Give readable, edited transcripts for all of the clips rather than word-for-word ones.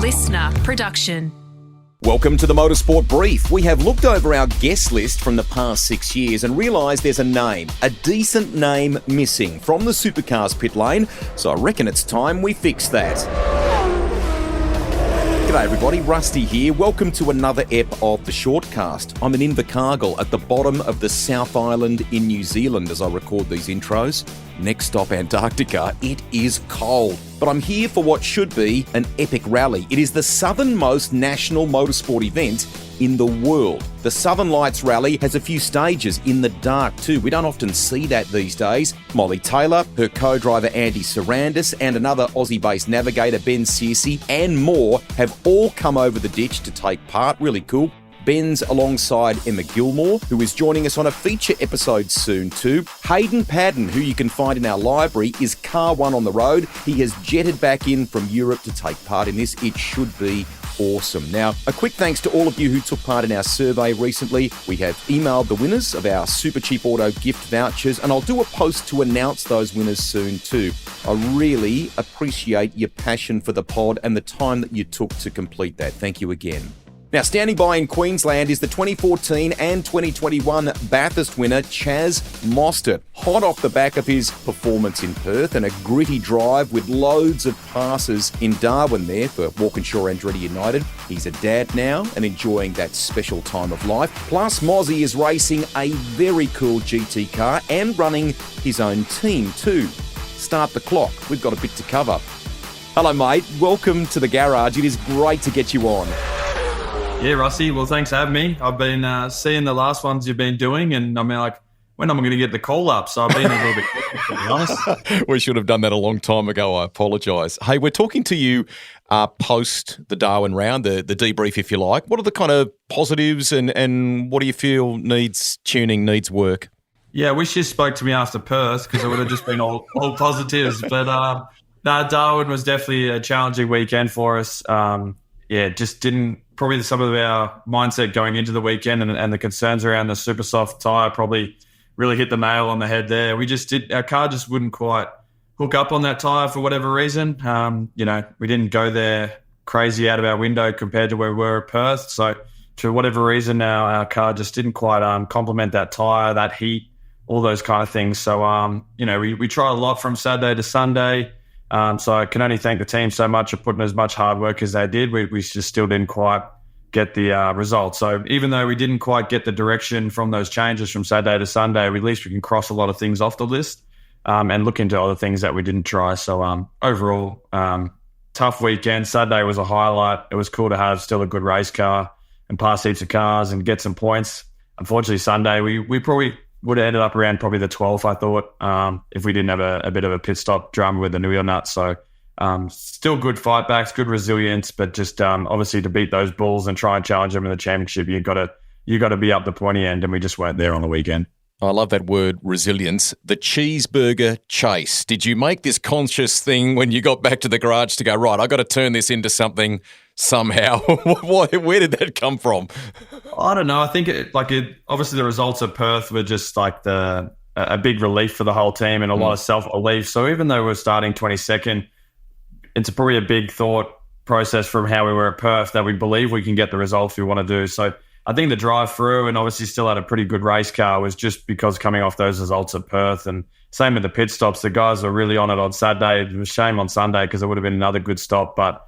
listener production. Welcome to the Motorsport Brief. We have looked over our guest list from the past 6 years and realised there's a decent name missing from the Supercars pit lane, so I reckon it's time we fix that. G'day everybody, Rusty here. Welcome to another ep of the Shortcast. I'm in Invercargill at the bottom of the South Island in New Zealand as I record these intros. Next stop, Antarctica. It is cold, but I'm here for what should be an epic rally. It is the southernmost national motorsport event in the world. The Southern Lights Rally has a few stages in the dark too. We don't often see that these days. Molly Taylor, her co-driver Andy Sarandis, and another Aussie-based navigator Ben Searcy, and more have all come over the ditch to take part. Really cool. Ben's alongside Emma Gilmore, who is joining us on a feature episode soon too. Hayden Padden, who you can find in our library, is car one on the road. He has jetted back in from Europe to take part in this. It should be awesome. Now, a quick thanks to all of you who took part in our survey recently. We have emailed the winners of our Super Cheap Auto gift vouchers, and I'll do a post to announce those winners soon too. I really appreciate your passion for the pod and the time that you took to complete that. Thank you again. Now, standing by in Queensland is the 2014 and 2021 Bathurst winner, Chaz Mostert. Hot off the back of his performance in Perth and a gritty drive with loads of passes in Darwin there for Walkinshaw Andretti United. He's a dad now and enjoying that special time of life. Plus, Mozzie is racing a very cool GT car and running his own team too. Start the clock. We've got a bit to cover. Hello, mate. Welcome to the garage. It is great to get you on. Yeah, Rusty. Well, thanks for having me. I've been seeing the last ones you've been doing, and I mean, like, when am I going to get the call up? So I've been a little bit quick, to be honest. We should have done that a long time ago. I apologise. Hey, we're talking to you post the Darwin round, the debrief, if you like. What are the kind of positives and what do you feel needs tuning, needs work? Yeah, I wish you spoke to me after Perth because it would have just been all positives. But no, Darwin was definitely a challenging weekend for us. Just didn't. Probably some of our mindset going into the weekend and the concerns around the super soft tyre probably really hit the nail on the head there. Our car just wouldn't quite hook up on that tyre for whatever reason. We didn't go there crazy out of our window compared to where we were at Perth. So for whatever reason, our car just didn't quite complement that tyre, that heat, all those kind of things. So, we tried a lot from Saturday to Sunday. So I can only thank the team so much for putting as much hard work as they did. We just still didn't quite get the result. So even though we didn't quite get the direction from those changes from Saturday to Sunday, at least we can cross a lot of things off the list and look into other things that we didn't try. So overall, tough weekend. Saturday was a highlight. It was cool to have still a good race car and pass heaps of cars and get some points. Unfortunately, Sunday, we probably would have ended up around probably the 12th, I thought, if we didn't have a bit of a pit stop drama with the wheel nut. So still good fight backs, good resilience, but just obviously to beat those bulls and try and challenge them in the championship, you got to be up the pointy end, and we just weren't there on the weekend. I love that word, resilience. The Cheeseburger Chase. Did you make this conscious thing when you got back to the garage to go, right, I got to turn this into something somehow? Where did that come from? I don't know. I think obviously the results of Perth were just like a big relief for the whole team and a lot of self-belief. So even though we're starting 22nd, it's probably a big thought process from how we were at Perth that we believe we can get the results we want to do. So I think the drive through and obviously still had a pretty good race car was just because coming off those results at Perth, and same with the pit stops. The guys were really on it on Saturday. It was a shame on Sunday because it would have been another good stop. But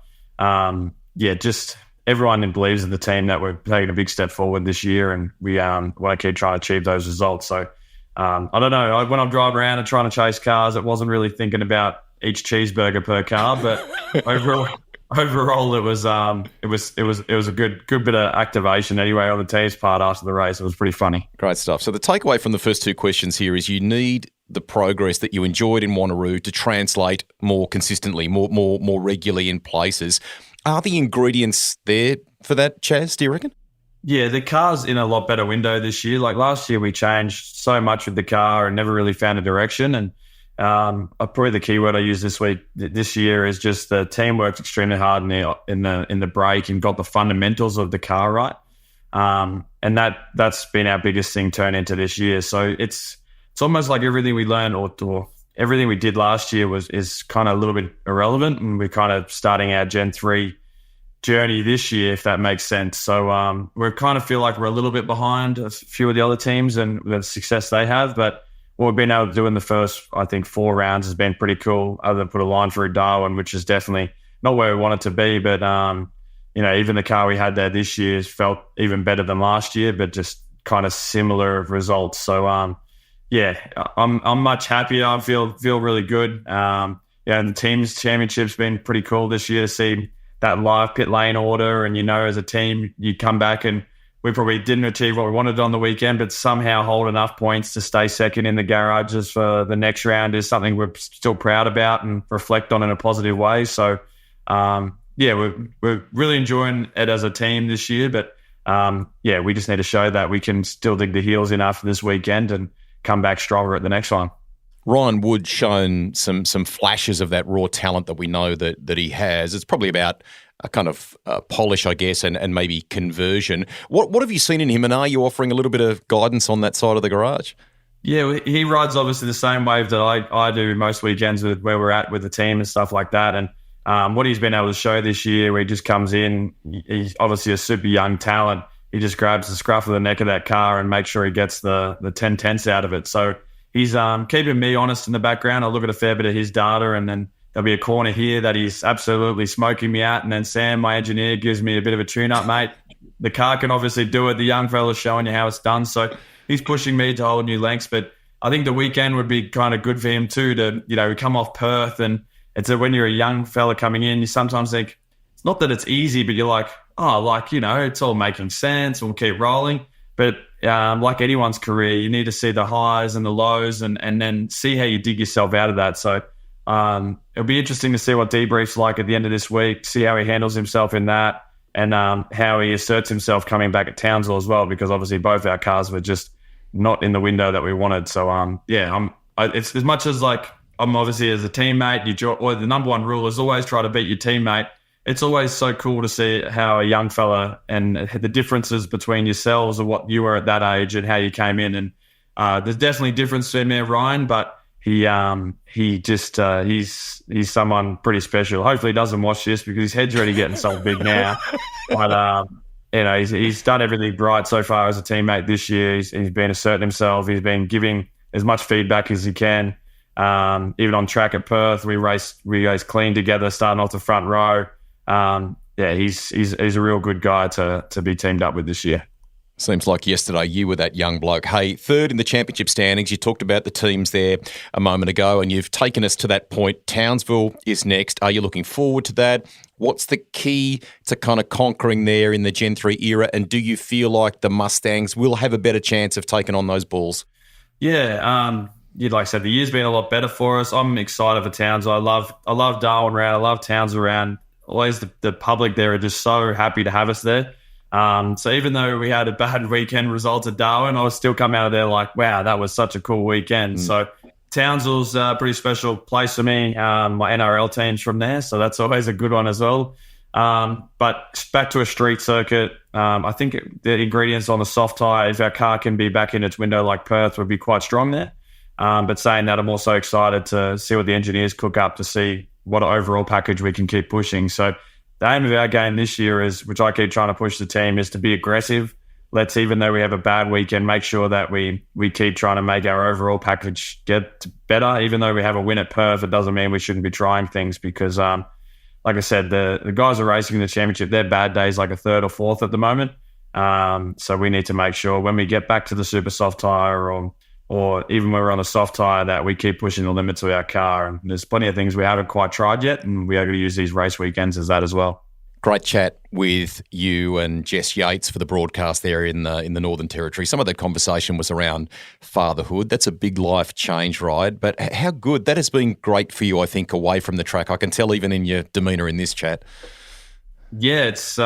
just everyone believes in the team that we're taking a big step forward this year, and we want to keep trying to achieve those results. So I don't know. When I'm driving around and trying to chase cars, it wasn't really thinking about each cheeseburger per car, but overall, it was a good bit of activation anyway on the team's part after the race. It was pretty funny. Great stuff. So the takeaway from the first two questions here is you need the progress that you enjoyed in Wanneroo to translate more consistently, more regularly in places. Are the ingredients there for that, Chaz, do you reckon? Yeah, the car's in a lot better window this year. Like last year, we changed so much with the car and never really found a direction. And probably the key word I use this year is just the team worked extremely hard in the brake and got the fundamentals of the car right. And that's been our biggest thing turn into this year. So it's almost like everything we learned or everything we did last year is kind of a little bit irrelevant, and we're kind of starting our Gen 3 journey this year, if that makes sense. So we kind of feel like we're a little bit behind a few of the other teams and the success they have. But what we've been able to do in the first, I think, 4 rounds has been pretty cool, other than put a line through Darwin, which is definitely not where we want it to be. But, even the car we had there this year felt even better than last year, but just kind of similar results. So, I'm much happier. I feel really good. And the team's championship's been pretty cool this year to see that live pit lane order. And, as a team, you come back and we probably didn't achieve what we wanted on the weekend, but somehow hold enough points to stay second in the garages for the next round is something we're still proud about and reflect on in a positive way. So, we're really enjoying it as a team this year. But, we just need to show that we can still dig the heels in after this weekend and come back stronger at the next one. Ryan Wood's shown some flashes of that raw talent that we know that he has. It's probably about a kind of polish, I guess, and maybe conversion. What have you seen in him, and are you offering a little bit of guidance on that side of the garage? Yeah, he rides obviously the same wave that I do most weekends with where we're at with the team and stuff like that. And what he's been able to show this year, where he just comes in, he's obviously a super young talent. He just grabs the scruff of the neck of that car and makes sure he gets the 10/10ths out of it. So he's keeping me honest in the background. I look at a fair bit of his data, and then there'll be a corner here that he's absolutely smoking me at. And then Sam, my engineer, gives me a bit of a tune-up, mate. The car can obviously do it. The young fella's showing you how it's done. So he's pushing me to hold new lengths. But I think the weekend would be kind of good for him too to, come off Perth. And it's when you're a young fella coming in, you sometimes think, it's not that it's easy, but you're like, it's all making sense. We'll keep rolling. But like anyone's career, you need to see the highs and the lows and then see how you dig yourself out of that. So it'll be interesting to see what debrief's like at the end of this week, see how he handles himself in that, and how he asserts himself coming back at Townsville as well, because obviously both our cars were just not in the window that we wanted. So, it's as much as like I'm obviously as a teammate, the number one rule is always try to beat your teammate. It's always so cool to see how a young fella and the differences between yourselves and what you were at that age and how you came in. And there's definitely a difference between me and Ryan, but he's someone pretty special. Hopefully he doesn't watch this because his head's already getting so big now. But he's done everything right so far as a teammate this year. He's been asserting himself. He's been giving as much feedback as he can. Even on track at Perth, we raced clean together, starting off the front row. He's a real good guy to be teamed up with this year. Seems like yesterday you were that young bloke. Hey, third in the championship standings. You talked about the teams there a moment ago, and you've taken us to that point. Townsville is next. Are you looking forward to that? What's the key to kind of conquering there in the Gen 3 era? And do you feel like the Mustangs will have a better chance of taking on those bulls? Yeah, like I said, the year's been a lot better for us. I'm excited for Townsville. I love Darwin around. I love Townsville around. Always the public there are just so happy to have us there. So even though we had a bad weekend result at Darwin, I was still come out of there like, wow, that was such a cool weekend. So Townsville's a pretty special place for me. My NRL team's from there, so that's always a good one as well. But back to a street circuit, I think the ingredients on the soft tyre, if our car can be back in its window like Perth, would be quite strong there. But saying that, I'm also excited to see what the engineers cook up to see what overall package we can keep pushing. So the aim of our game this year is, which I keep trying to push the team, is to be aggressive. Let's, even though we have a bad weekend, make sure that we keep trying to make our overall package get better. Even though we have a win at Perth, it doesn't mean we shouldn't be trying things because, like I said, the guys are racing in the championship. Their bad days like a third or fourth at the moment. So we need to make sure when we get back to the super soft tyre or even when we're on the soft tyre that we keep pushing the limits of our car. And there's plenty of things we haven't quite tried yet, and we are going to use these race weekends as that as well. Great chat with you and Jess Yates for the broadcast there in the Northern Territory. Some of the conversation was around fatherhood. That's a big life change, right? But how good. That has been great for you, I think, away from the track. I can tell even in your demeanour in this chat. Yeah, it's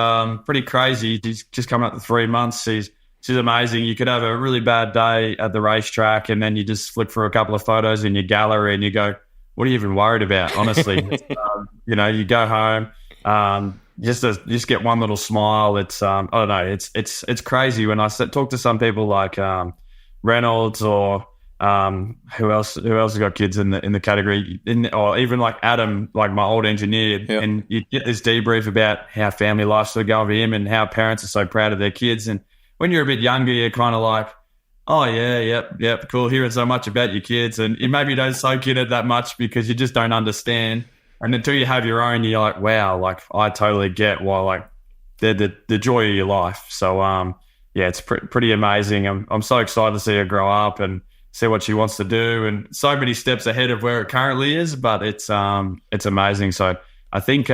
pretty crazy. He's just come out to 3 months. She's amazing. You could have a really bad day at the racetrack and then you just flick through a couple of photos in your gallery and you go, what are you even worried about, honestly? You go home, just get one little smile. It's I don't know. It's crazy when I talk to some people like Reynolds or Who else has got kids in the category? Or even like Adam, like my old engineer, Yep. and you get this debrief about how family life's going for him and how parents are so proud of their kids. And when you're a bit younger, you're kind of like, oh yeah, yep, cool, hearing so much about your kids, and you maybe don't soak in it that much because you just don't understand. And until you have your own, you're like, wow, like I totally get why, like they're the joy of your life. So yeah, it's pretty amazing. I'm so excited to see her grow up and see what she wants to do, and so many steps ahead of where it currently is. But it's amazing. So I think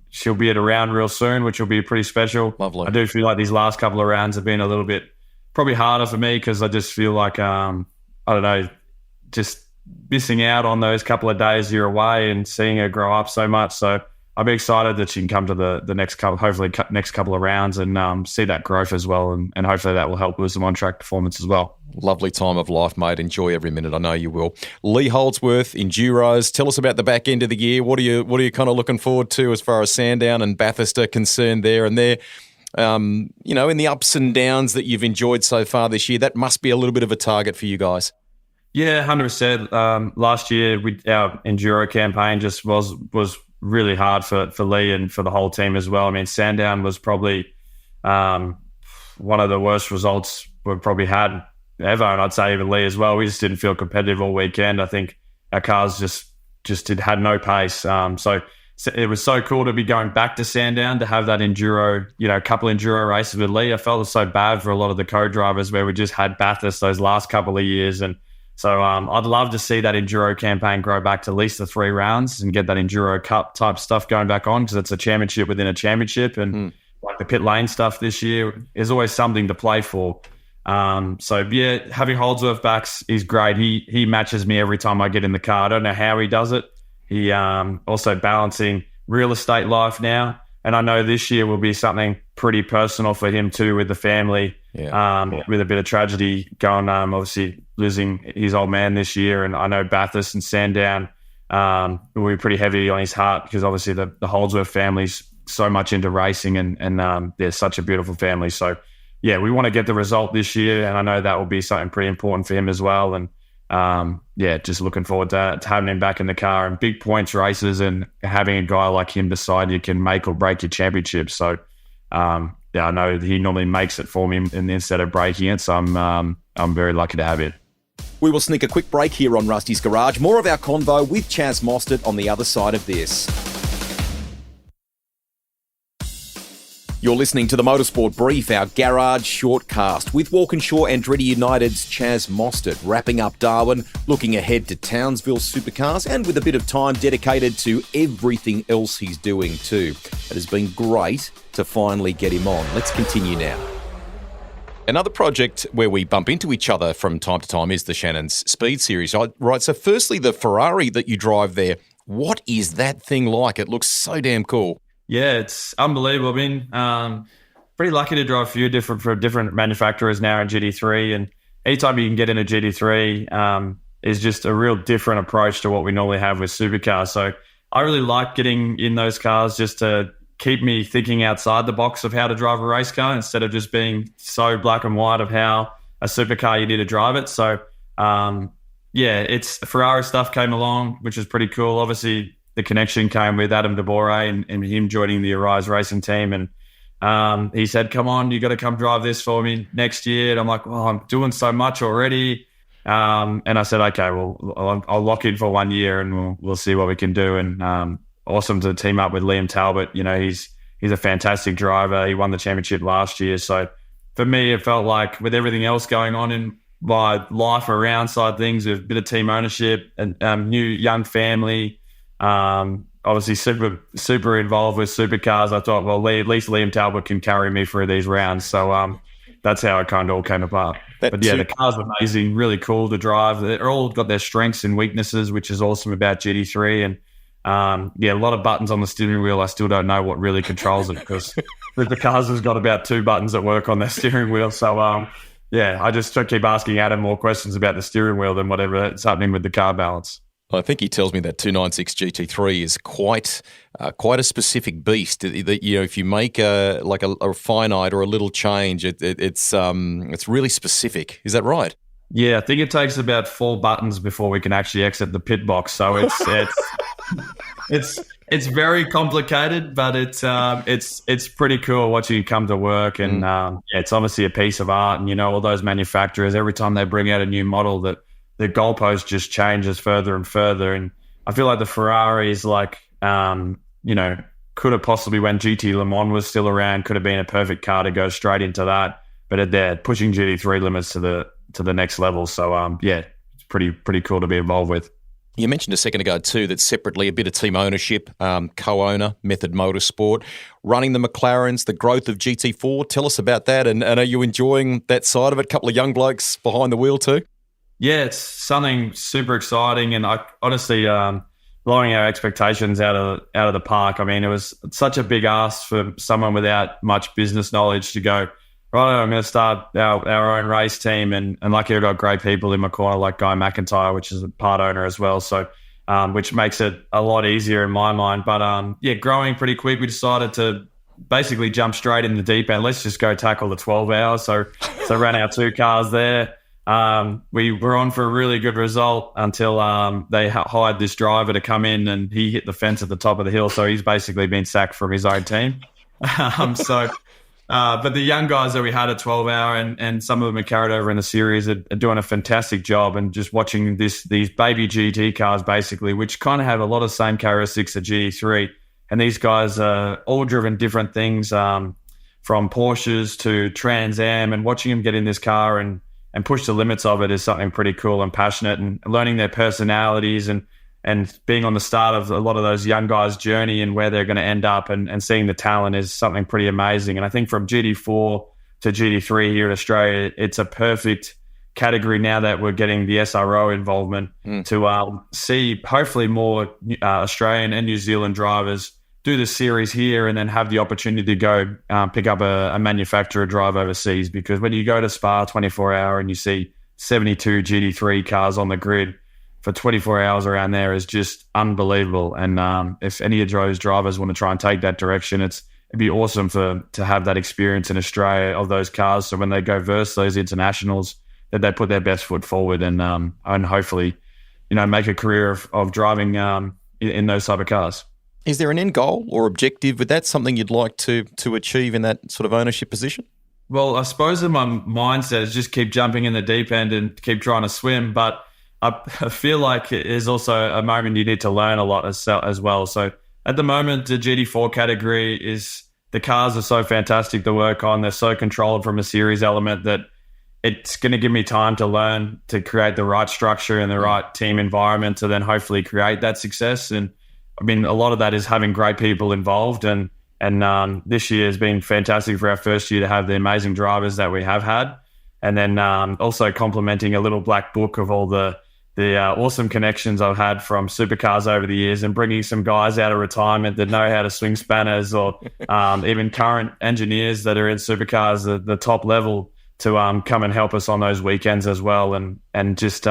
she'll be at a round real soon, which will be pretty special. Lovely. I do feel like these last couple of rounds have been a little bit probably harder for me because I just feel like I don't know, just missing out on those couple of days you're away and seeing her grow up so much. So I'm excited that she can come to the next couple, hopefully next couple of rounds, and see that growth as well, and hopefully that will help with some on-track performance as well. Lovely time of life, mate. Enjoy every minute. I know you will. Lee Holdsworth, enduros. Tell us about the back end of the year. What are you kind of looking forward to as far as Sandown and Bathurst are concerned there? And there, in the ups and downs that you've enjoyed so far this year, that must be a little bit of a target for you guys. Yeah, 100%. Last year, our enduro campaign just was really hard for Lee and for the whole team as well. I mean, Sandown was probably one of the worst results we've probably had ever, and I'd say even Lee as well. We just didn't feel competitive all weekend. I think our cars had no pace. So it was so cool to be going back to Sandown to have that enduro, couple enduro races with Lee. I felt it was so bad for a lot of the co-drivers where we just had Bathurst those last couple of years, and so I'd love to see that enduro campaign grow back to at least the 3 rounds and get that enduro cup type stuff going back on, because it's a championship within a championship, and like the pit lane stuff this year is always something to play for. So yeah, having Holdsworth back is great. He matches me every time I get in the car. I don't know how he does it. He also balancing real estate life now, and I know this year will be something pretty personal for him too, with the family. With a bit of tragedy going, obviously losing his old man this year, and I know Bathurst and Sandown will be pretty heavy on his heart because obviously the Holdsworth family's so much into racing, and they're such a beautiful family. So yeah, we want to get the result this year, and I know that will be something pretty important for him as well. And just looking forward to having him back in the car and big points races, and having a guy like him beside you can make or break your championship. So I know he normally makes it for me instead of breaking it, so I'm very lucky to have it. We will sneak a quick break here on Rusty's Garage. More of our convo with Chaz Mostert on the other side of this. You're listening to the Motorsport Brief, our garage shortcast, with Walkinshaw Andretti United's Chaz Mostert, wrapping up Darwin, looking ahead to Townsville Supercars, and with a bit of time dedicated to everything else he's doing too. It has been great to finally get him on. Let's continue now. Another project where we bump into each other from time to time is the Shannon's Speed Series. Right, so firstly, the Ferrari that you drive there, what is that thing like? It looks so damn cool. Yeah, it's unbelievable. I mean, pretty lucky to drive a few different manufacturers now in GT3, and anytime you can get in a GT3 is just a real different approach to what we normally have with supercars. So I really like getting in those cars just to keep me thinking outside the box of how to drive a race car, instead of just being so black and white of how a supercar you need to drive it. So it's Ferrari stuff came along, which is pretty cool. Obviously, the connection came with Adam DeBore and him joining the Arise Racing team. And he said, come on, you got to come drive this for me next year. And I'm like, well, I'm doing so much already. And I said, okay, well, I'll lock in for 1 year and we'll see what we can do. And awesome to team up with Liam Talbot. He's a fantastic driver. He won the championship last year. So for me, it felt like with everything else going on in my life around side things, with a bit of team ownership and new young family, obviously super involved with supercars, I thought, well, at least Liam Talbot can carry me through these rounds. So that's how it kind of all came apart. The car's amazing, really cool to drive. They're all got their strengths and weaknesses, which is awesome about GT3. And a lot of buttons on the steering wheel. I still don't know what really controls it, because the cars has got about 2 buttons that work on their steering wheel. So I just keep asking Adam more questions about the steering wheel than whatever that's happening with the car balance. I think he tells me that 296 GT3 is quite a specific beast. That if you make a finite or a little change, it's really specific. Is that right? Yeah, I think it takes about 4 buttons before we can actually exit the pit box. So it's very complicated, but it's pretty cool watching you come to work. And it's obviously a piece of art. And all those manufacturers, every time they bring out a new model, that the goalpost just changes further and further. And I feel like the Ferraris, could have possibly, when GT Le Mans was still around, could have been a perfect car to go straight into that. But they're pushing GT3 limits to the next level. So it's pretty cool to be involved with. You mentioned a second ago too that separately a bit of team ownership, co-owner, Method Motorsport, running the McLarens, the growth of GT4. Tell us about that, and are you enjoying that side of it? A couple of young blokes behind the wheel too. Yeah, it's something super exciting, and I honestly blowing our expectations out of the park. I mean, it was such a big ask for someone without much business knowledge to go, right, I'm going to start our own race team. And luckily I've got great people in my corner like Guy McIntyre, which is a part owner as well. So, which makes it a lot easier in my mind. But growing pretty quick, we decided to basically jump straight in the deep end. Let's just go tackle the 12 hours. So ran our 2 cars there. We were on for a really good result until they hired this driver to come in, and he hit the fence at the top of the hill. So he's basically been sacked from his own team. But the young guys that we had at 12 hour and some of them are carried over in the series are doing a fantastic job, and just watching these baby GT cars basically, which kind of have a lot of same characteristics of GT3. And these guys are all driven different things, from Porsches to Trans Am, and watching them get in this car and push the limits of it is something pretty cool and passionate, and learning their personalities and being on the start of a lot of those young guys' journey and where they're going to end up, and seeing the talent is something pretty amazing. And I think from GT4 to GT3 here in Australia, it's a perfect category now that we're getting the SRO involvement to see hopefully more Australian and New Zealand drivers do the series here and then have the opportunity to go pick up a manufacturer drive overseas. Because when you go to Spa 24 hour and you see 72 GT3 cars on the grid for 24 hours around there is just unbelievable. And if any of those drivers want to try and take that direction, it'd be awesome to have that experience in Australia of those cars. So when they go versus those internationals, that they put their best foot forward and hopefully, make a career of driving in those type of cars. Is there an end goal or objective? Is that something you'd like to achieve in that sort of ownership position? Well, I suppose in my mindset is just keep jumping in the deep end and keep trying to swim. But I feel like it is also a moment you need to learn a lot as well. So at the moment, the GT4 category is, the cars are so fantastic to work on. They're so controlled from a series element that it's going to give me time to learn to create the right structure and the right team environment to then hopefully create that success. And I mean, a lot of that is having great people involved, and this year has been fantastic for our first year to have the amazing drivers that we have had, and then also complementing a little black book of all the awesome connections I've had from Supercars over the years, and bringing some guys out of retirement that know how to swing spanners, or even current engineers that are in Supercars at the top level to come and help us on those weekends as well, and just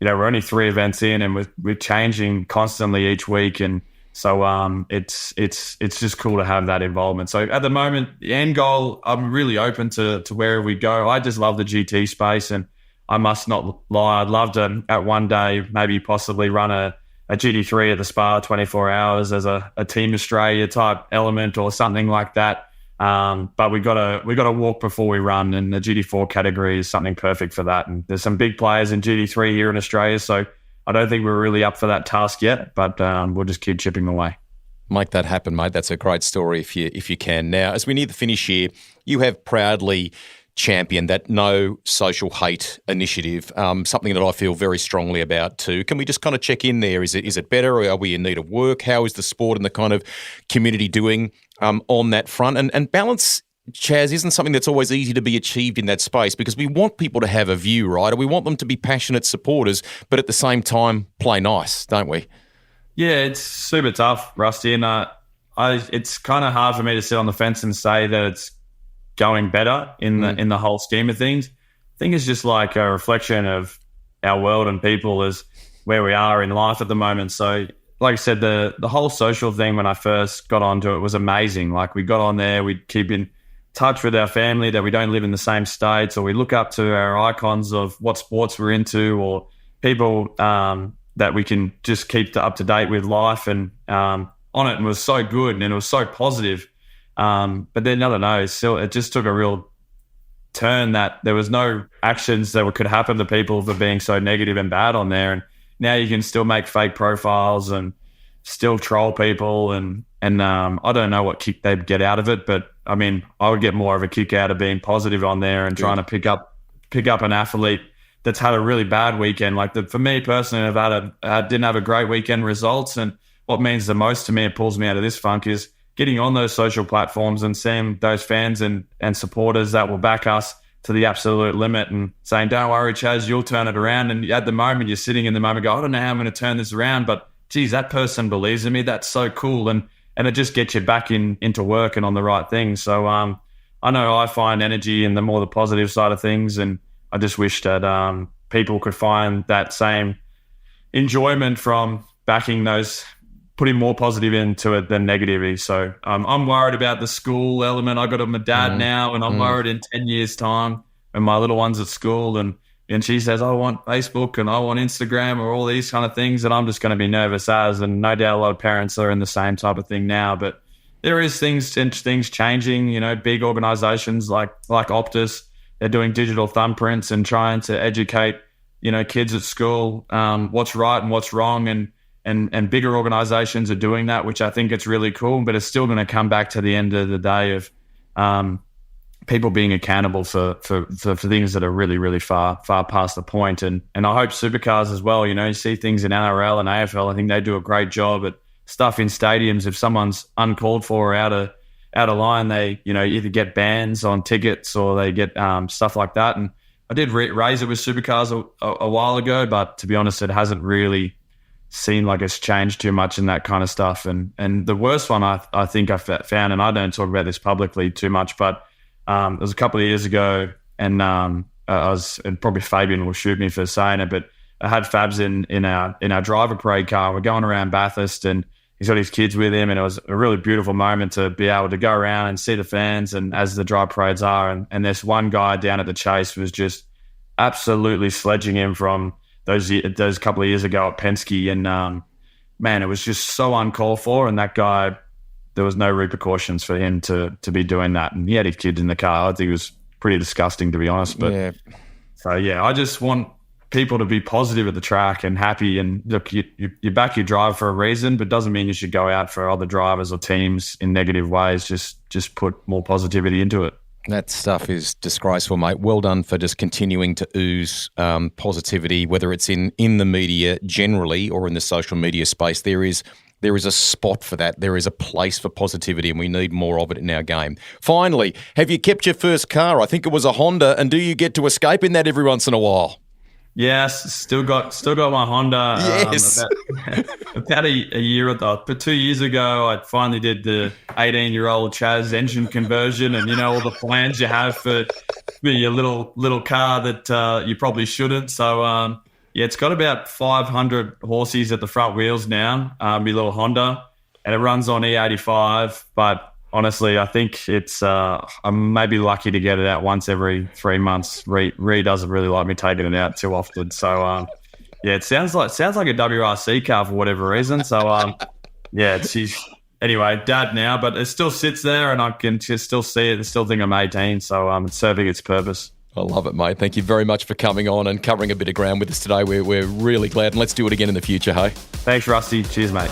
we're only 3 events in, and we're changing constantly each week, and so it's just cool to have that involvement. So at the moment, the end goal, I'm really open to where we go. I just love the GT space, and I must not lie, I'd love to at one day maybe possibly run a GT3 at the Spa 24 hours as a Team Australia type element or something like that. But we gotta walk before we run, and the GT4 category is something perfect for that. And there's some big players in GT3 here in Australia, so I don't think we're really up for that task yet, but we'll just keep chipping away. Make that happen, mate. That's a great story if you can. Now, as we near the finish here, you have proudly championed that No Social Hate initiative, something that I feel very strongly about too. Can we just kind of check in there? Is it better, or are we in need of work? How is the sport and the kind of community doing on that front? And balance, Chaz, isn't something that's always easy to be achieved in that space, because we want people to have a view, right? And we want them to be passionate supporters, but at the same time, play nice, don't we? Yeah, it's super tough, Rusty. And it's kind of hard for me to sit on the fence and say that it's going better in the whole scheme of things. I think it's just like a reflection of our world and people as where we are in life at the moment. So like I said, the whole social thing when I first got onto it was amazing. Like we got on there, we'd keep in touch with our family that we don't live in the same states, or we look up to our icons of what sports we're into, or people that we can just keep up to date with life and on it. And it was so good and it was so positive. But then I don't know, it just took a real turn that there was no actions that could happen to people for being so negative and bad on there. And now you can still make fake profiles and still troll people, and I don't know what kick they'd get out of it, but I mean, I would get more of a kick out of being positive on there and trying to pick up an athlete that's had a really bad weekend. Like for me personally, I didn't have a great weekend results, and what means the most to me, it pulls me out of this funk, is getting on those social platforms and seeing those fans and supporters that will back us to the absolute limit and saying, don't worry, Chaz, you'll turn it around. And at the moment, you're sitting in the moment, go, I don't know how I'm going to turn this around, but geez, that person believes in me. That's so cool. And it just gets you back into work and on the right thing. So I know I find energy in the positive side of things, and I just wish that people could find that same enjoyment from backing those, putting more positive into it than negativity. So I'm worried about the school element. I got my dad now, and I'm worried in 10 years' time when my little one's at school and she says, I want Facebook and I want Instagram or all these kind of things, and I'm just going to be nervous as, and no doubt a lot of parents are in the same type of thing now. But there is things changing, you know, big organizations like Optus, they're doing digital thumbprints and trying to educate, you know, kids at school what's right and what's wrong, and bigger organizations are doing that, which I think it's really cool, but it's still going to come back to the end of the day of people being accountable for things that are really, really far past the point. And I hope Supercars as well, you know, you see things in NRL and AFL, I think they do a great job at stuff in stadiums. If someone's uncalled for or out of line, they, you know, either get bans on tickets or they get stuff like that. And I did raise it with Supercars a while ago, but to be honest, it hasn't really seemed like it's changed too much in that kind of stuff. And the worst one I think I found, and I don't talk about this publicly too much, but it was a couple of years ago, and and probably Fabian will shoot me for saying it, but I had Fabs in our driver parade car. We're going around Bathurst, and he's got his kids with him, and it was a really beautiful moment to be able to go around and see the fans, and as the drive parades are, and this one guy down at the Chase was just absolutely sledging him from those couple of years ago at Penske, and man, it was just so uncalled for, and that guy, there was no repercussions for him to be doing that, and he had his kids in the car. I think it was pretty disgusting, to be honest. But So yeah, I just want people to be positive at the track and happy, and look, you back your driver for a reason, but doesn't mean you should go out for other drivers or teams in negative ways. Just put more positivity into it. That stuff is disgraceful, mate. Well done for just continuing to ooze positivity, whether it's in the media generally or in the social media space. There is a spot for that. There is a place for positivity, and we need more of it in our game. Finally, have you kept your first car? I think it was a Honda, and do you get to escape in that every once in a while? Yes, still got my Honda. Yes. About a year, but 2 years ago, I finally did the 18-year-old Chaz engine conversion, and you know all the plans you have for your little car that you probably shouldn't. So yeah, it's got about 500 horses at the front wheels now. My little Honda, and it runs on E85, but honestly, I think it's I'm maybe lucky to get it out once every 3 months. Ree doesn't really like me taking it out too often. So yeah, it sounds like a WRC car for whatever reason. So yeah, anyway, dad now, but it still sits there, and I can just still see it and still think I'm 18. So it's serving its purpose. I love it, mate. Thank you very much for coming on and covering a bit of ground with us today. We're really glad, and let's do it again in the future, hey? Thanks, Rusty. Cheers, mate.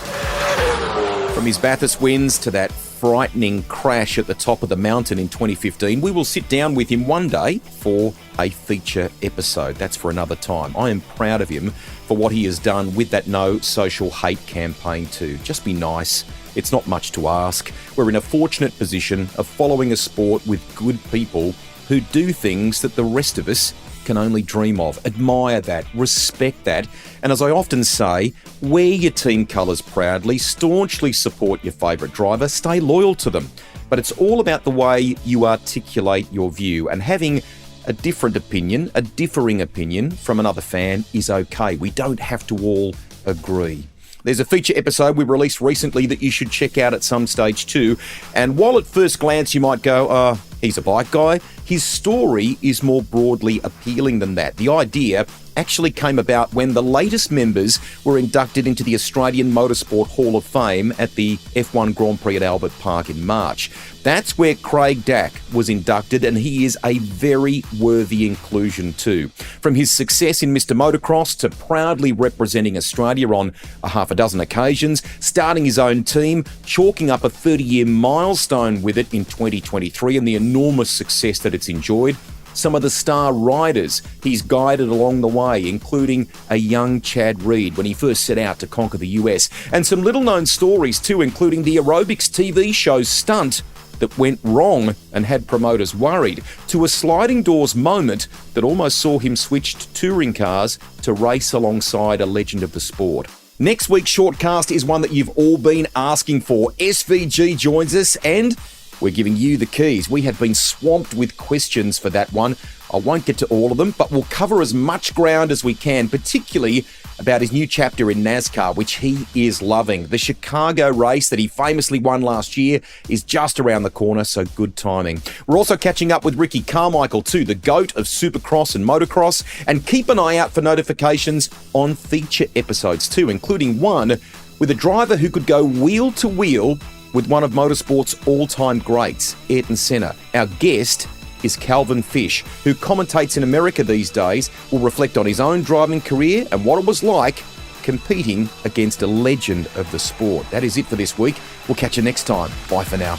From his Bathurst wins to that frightening crash at the top of the mountain in 2015, we will sit down with him one day for a feature episode. That's for another time. I am proud of him for what he has done with that No Social Hate campaign too. Just be nice. It's not much to ask. We're in a fortunate position of following a sport with good people who do things that the rest of us can only dream of. Admire that, respect that, and as I often say, wear your team colours proudly, staunchly support your favourite driver, stay loyal to them. But it's all about the way you articulate your view, and having a different opinion, a differing opinion from another fan is okay. We don't have to all agree. There's a feature episode we released recently that you should check out at some stage too, and while at first glance you might go, He's a bike guy. His story is more broadly appealing than that. The idea actually came about when the latest members were inducted into the Australian Motorsport Hall of Fame at the F1 Grand Prix at Albert Park in March. That's where Craig Dack was inducted, and he is a very worthy inclusion too. From his success in Mr. Motocross to proudly representing Australia on a half a dozen occasions, starting his own team, chalking up a 30-year milestone with it in 2023 and the enormous success that it's enjoyed, some of the star riders he's guided along the way, including a young Chad Reed when he first set out to conquer the US, and some little-known stories too, including the aerobics TV show Stunt that went wrong and had promoters worried, to a sliding doors moment that almost saw him switch to touring cars to race alongside a legend of the sport. Next week's shortcast is one that you've all been asking for. SVG joins us and we're giving you the keys. We have been swamped with questions for that one. I won't get to all of them, but we'll cover as much ground as we can, particularly about his new chapter in NASCAR, which he is loving. The Chicago race that he famously won last year is just around the corner, so good timing. We're also catching up with Ricky Carmichael too, the GOAT of Supercross and Motocross, and keep an eye out for notifications on feature episodes too, including one with a driver who could go wheel to wheel with one of motorsport's all-time greats, Ayrton Senna. Our guest is Calvin Fish, who commentates in America these days, will reflect on his own driving career and what it was like competing against a legend of the sport. That is it for this week. We'll catch you next time. Bye for now.